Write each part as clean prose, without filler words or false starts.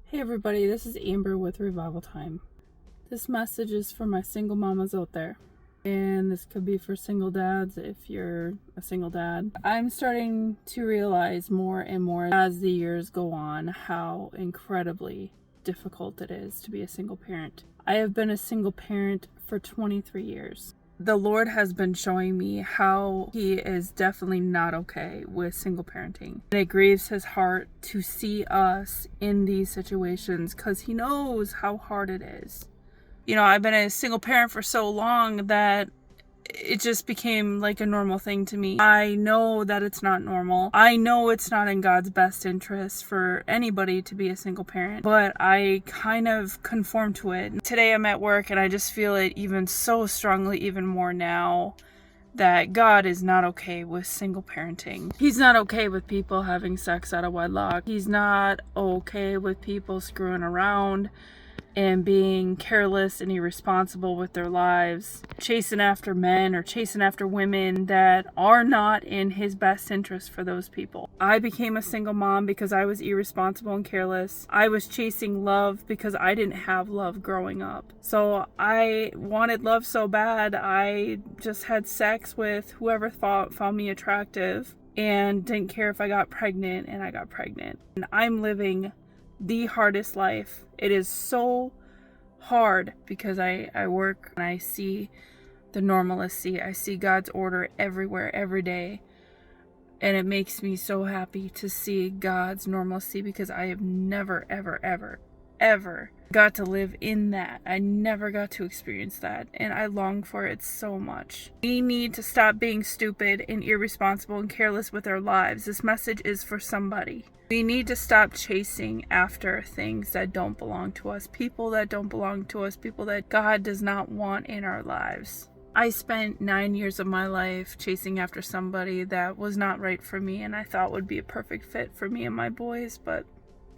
Hey everybody, this is Amber with Revival Time. This message is for my single mamas out there. And this could be for single dads if you're a single dad. I'm starting to realize more and more as the years go on how incredibly difficult it is to be a single parent. I have been a single parent for 23 years. The Lord has been showing me how He is definitely not okay with single parenting. And it grieves His heart to see us in these situations because He knows how hard it is. You know, I've been a single parent for so long that it just became like a normal thing to me. I know that it's not normal. I know it's not in God's best interest for anybody to be a single parent, but I kind of conform to it. Today I'm at work and I just feel it even so strongly, even more now, that God is not okay with single parenting. He's not okay with people having sex out of wedlock. He's not okay with people screwing around and being careless and irresponsible with their lives, chasing after men or chasing after women that are not in His best interest for those people. I became a single mom because I was irresponsible and careless. I was chasing love because I didn't have love growing up. So I wanted love so bad, I just had sex with whoever found me attractive and didn't care if I got pregnant, and I got pregnant. And I'm living the hardest life. It is so hard because I work and I see the normalcy. I see God's order everywhere, every day. And it makes me so happy to see God's normalcy because I have never, ever got to live in that. I never got to experience that. And I long for it so much. We need to stop being stupid and irresponsible and careless with our lives. This message is for somebody. We need to stop chasing after things that don't belong to us, people that don't belong to us, people that God does not want in our lives. I spent 9 years of my life chasing after somebody that was not right for me and I thought would be a perfect fit for me and my boys, but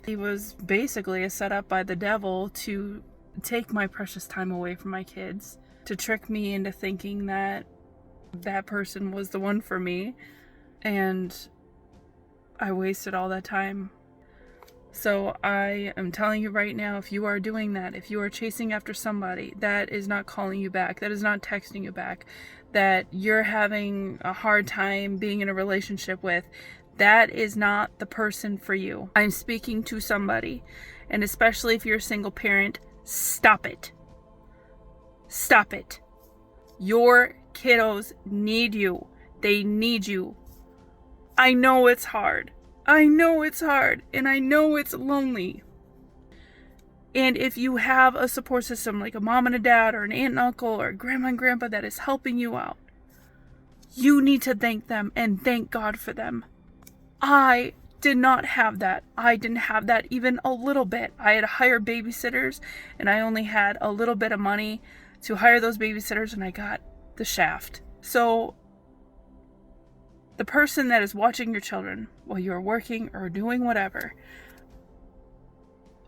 he was basically a setup by the devil to take my precious time away from my kids, to trick me into thinking that that person was the one for me, and I wasted all that time. So I am telling you right now, if you are doing that, if you are chasing after somebody that is not calling you back, that is not texting you back, that you're having a hard time being in a relationship with, that is not the person for you. I'm speaking to somebody, and especially if you're a single parent, stop it. Stop it. Your kiddos need you. They need you. I know it's hard. I know it's hard, and I know it's lonely. And if you have a support system like a mom and a dad or an aunt and uncle or grandma and grandpa that is helping you out, you need to thank them and thank God for them. I did not have that. I didn't have that even a little bit. I had hired babysitters, and I only had a little bit of money to hire those babysitters, and I got the shaft. So the person that is watching your children while you're working or doing whatever,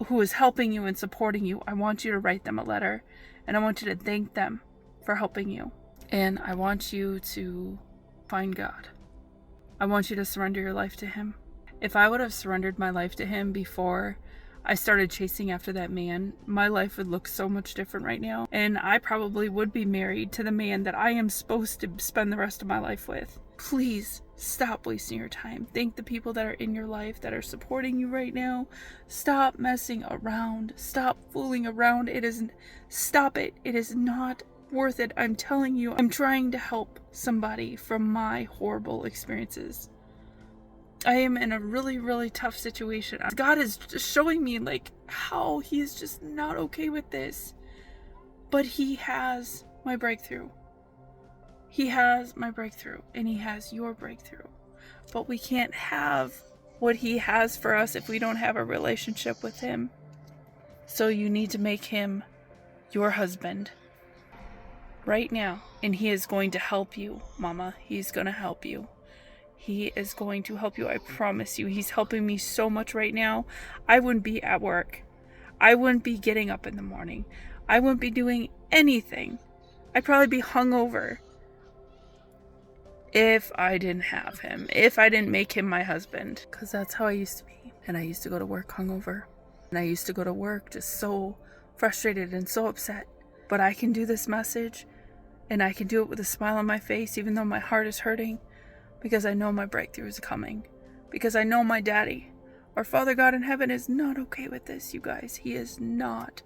who is helping you and supporting you, I want you to write them a letter, and I want you to thank them for helping you. And I want you to find God. I want you to surrender your life to Him. If I would have surrendered my life to Him before I started chasing after that man, my life would look so much different right now. And I probably would be married to the man that I am supposed to spend the rest of my life with. Please stop wasting your time. Thank the people that are in your life that are supporting you right now. Stop messing around. Stop fooling around. Stop it. It is not worth it. I'm telling you, I'm trying to help somebody from my horrible experiences. I am in a really, really tough situation. God is just showing me like how He is just not okay with this. But He has my breakthrough. He has my breakthrough, and He has your breakthrough. But we can't have what He has for us if we don't have a relationship with Him. So you need to make Him your husband right now. And He is going to help you, Mama. He's going to help you. He is going to help you. I promise you. He's helping me so much right now. I wouldn't be at work. I wouldn't be getting up in the morning. I wouldn't be doing anything. I'd probably be hungover if I didn't have Him. If I didn't make Him my husband. Because that's how I used to be. And I used to go to work hungover. And I used to go to work just so frustrated and so upset. But I can do this message, and I can do it with a smile on my face, even though my heart is hurting, because I know my breakthrough is coming. Because I know my daddy, our Father God in heaven, is not okay with this, you guys. He is not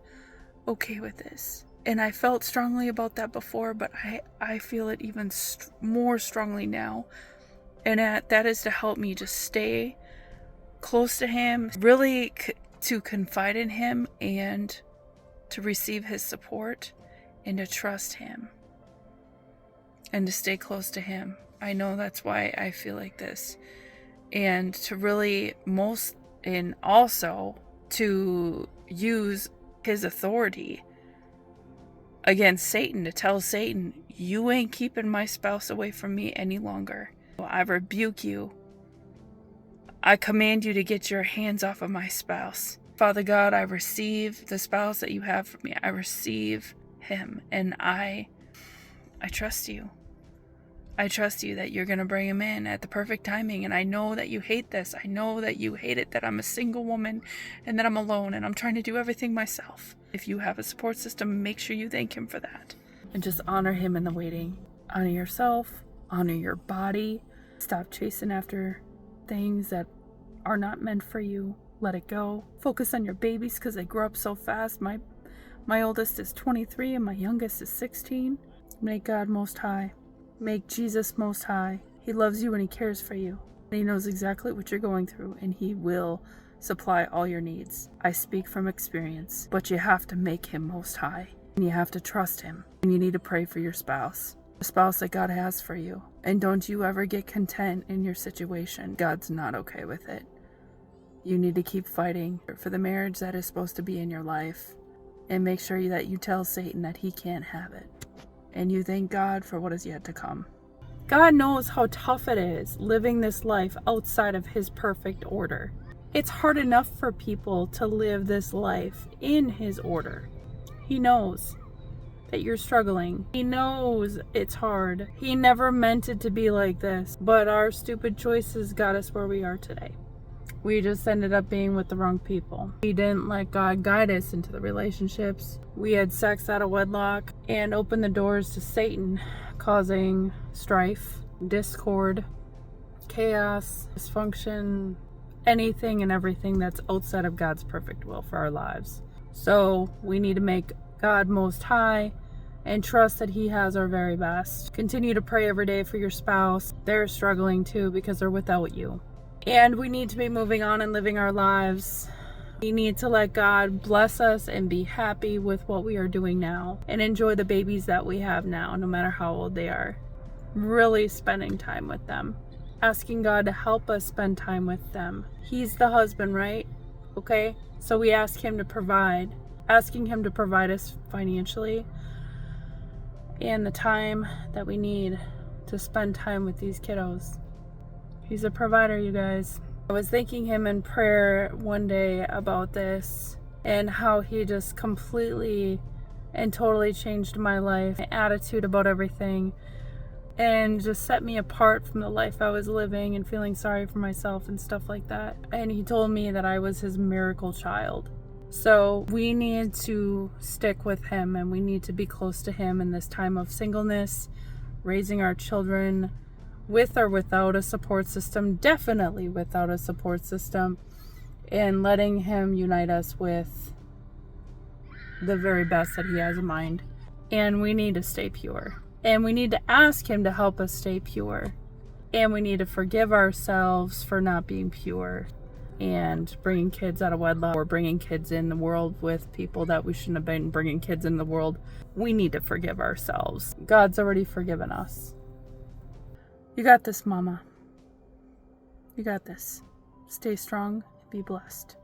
okay with this. And I felt strongly about that before, but I feel it even more strongly now. And that is to help me just stay close to him, really to confide in him and to receive his support and to trust him and to stay close to him. I know that's why I feel like this. And to really also to use his authority against Satan, to tell Satan, you ain't keeping my spouse away from me any longer. I rebuke you. I command you to get your hands off of my spouse. Father God, I receive the spouse that you have for me. I receive him, and I trust you. I trust you that you're going to bring him in at the perfect timing. And I know that you hate this. I know that you hate it, that I'm a single woman and that I'm alone and I'm trying to do everything myself. If you have a support system, make sure you thank him for that. And just honor him in the waiting. Honor yourself. Honor your body. Stop chasing after things that are not meant for you. Let it go. Focus on your babies because they grow up so fast. My oldest is 23 and my youngest is 16. Make God most high. Make Jesus most high. He loves you and he cares for you. And he knows exactly what you're going through, and he will supply all your needs. I speak from experience, but you have to make him most high. And you have to trust him. And you need to pray for your spouse. The spouse that God has for you. And don't you ever get content in your situation. God's not okay with it. You need to keep fighting for the marriage that is supposed to be in your life. And make sure that you tell Satan that he can't have it. And you thank God for what is yet to come. God knows how tough it is living this life outside of his perfect order. It's hard enough for people to live this life in his order. He knows that you're struggling. He knows it's hard. He never meant it to be like this, but our stupid choices got us where we are today. We just ended up being with the wrong people. We didn't let God guide us into the relationships. We had sex out of wedlock and opened the doors to Satan, causing strife, discord, chaos, dysfunction, anything and everything that's outside of God's perfect will for our lives. So we need to make God most high and trust that he has our very best. Continue to pray every day for your spouse. They're struggling too because they're without you. And we need to be moving on and living our lives. We need to let God bless us and be happy with what we are doing now and enjoy the babies that we have now, no matter how old they are. Really spending time with them. Asking God to help us spend time with them. He's the husband, right? Okay? So we ask him to provide. Asking him to provide us financially and the time that we need to spend time with these kiddos. He's a provider, you guys. I was thanking him in prayer one day about this and how he just completely and totally changed my life, my attitude about everything, and just set me apart from the life I was living and feeling sorry for myself and stuff like that. And he told me that I was his miracle child. So we need to stick with him and we need to be close to him in this time of singleness, raising our children with or without a support system, definitely without a support system, and letting him unite us with the very best that he has in mind. And we need to stay pure. And we need to ask him to help us stay pure. And we need to forgive ourselves for not being pure and bringing kids out of wedlock or bringing kids in the world with people that we shouldn't have been bringing kids in the world. We need to forgive ourselves. God's already forgiven us. You got this, Mama. You got this. Stay strong. Be blessed.